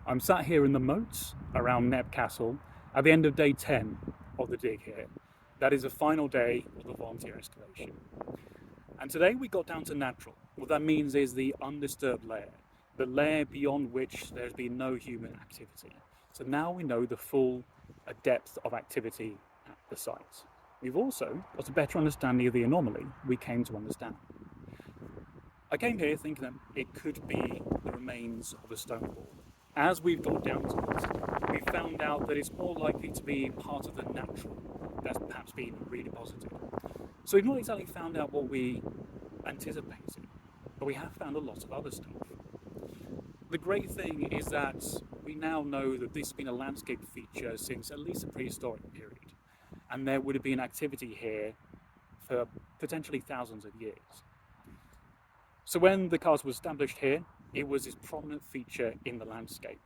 I'm sat here in the moat around Knepp Castle at the end of day 10 of the dig here. That is the final day of the volunteer excavation. And today we got down to natural. What that means is the undisturbed layer, the layer beyond which there's been no human activity. So now we know the full depth of activity at the site. We've also got a better understanding of the anomaly we came to understand. I came here thinking that it could be the remains of a stone wall. As we've got down to it, we found out that it's more likely to be part of the natural that's perhaps been redeposited. So we've not exactly found out what we anticipated, but we have found a lot of other stuff. The great thing is that we now know that this has been a landscape feature since at least a prehistoric period, and there would have been activity here for potentially thousands of years. So when the castle was established here, it was this prominent feature in the landscape.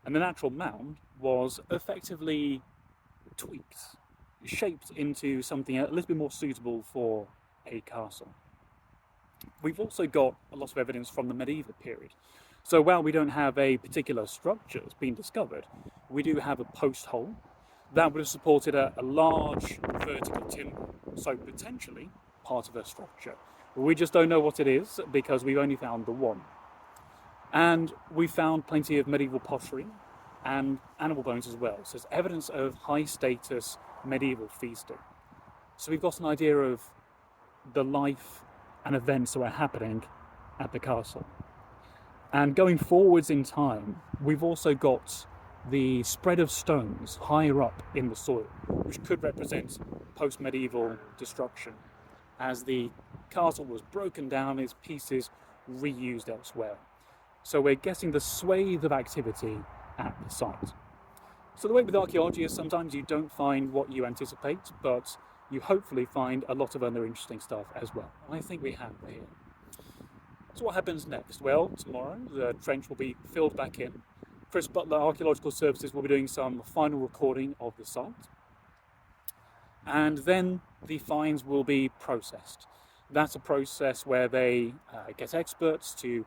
And the natural mound was effectively tweaked, shaped into something a little bit more suitable for a castle. We've also got a lot of evidence from the medieval period. So while we don't have a particular structure that's been discovered, we do have a post hole that would have supported a large vertical timber, so potentially part of a structure. We just don't know what it is because we've only found the one. And we found plenty of medieval pottery and animal bones as well. So it's evidence of high status medieval feasting. So we've got an idea of the life and events that were happening at the castle. And going forwards in time, we've also got the spread of stones higher up in the soil, which could represent post-medieval destruction, as the castle was broken down, its pieces reused elsewhere. So we're getting the swathe of activity at the site. So the way with archaeology is sometimes you don't find what you anticipate, but you hopefully find a lot of other interesting stuff as well. And I think we have here. So what happens next? Well, tomorrow the trench will be filled back in. Chris Butler Archaeological Services will be doing some final recording of the site. And then the finds will be processed. That's a process where they get experts to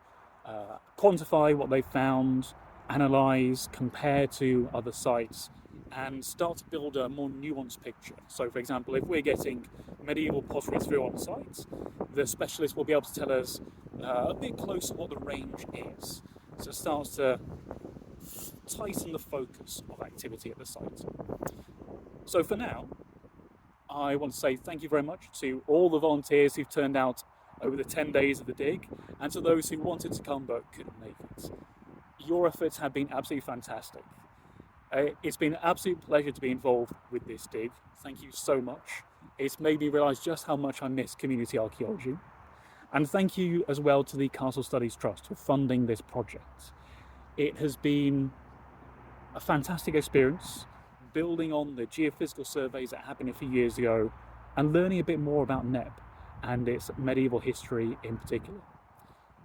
quantify what they found, analyse, compare to other sites, and start to build a more nuanced picture. So, for example, if we're getting medieval pottery through on site, the specialist will be able to tell us a bit closer what the range is. So it starts to tighten the focus of activity at the site. So for now, I want to say thank you very much to all the volunteers who've turned out over the 10 days of the dig, and to those who wanted to come but couldn't make it. Your efforts have been absolutely fantastic. It's been an absolute pleasure to be involved with this dig. Thank you so much. It's made me realise just how much I miss community archaeology. And thank you as well to the Castle Studies Trust for funding this project. It has been a fantastic experience, building on the geophysical surveys that happened a few years ago and learning a bit more about Knepp and its medieval history in particular.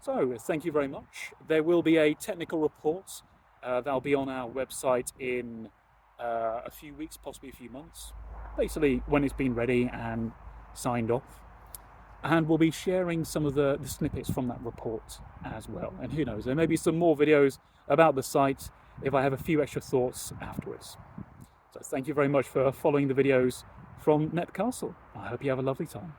So thank you very much. There will be a technical report that'll be on our website in a few weeks, possibly a few months, basically when it's been ready and signed off. And we'll be sharing some of the snippets from that report as well. And who knows, there may be some more videos about the site if I have a few extra thoughts afterwards. So thank you very much for following the videos from Knepp Castle. I hope you have a lovely time.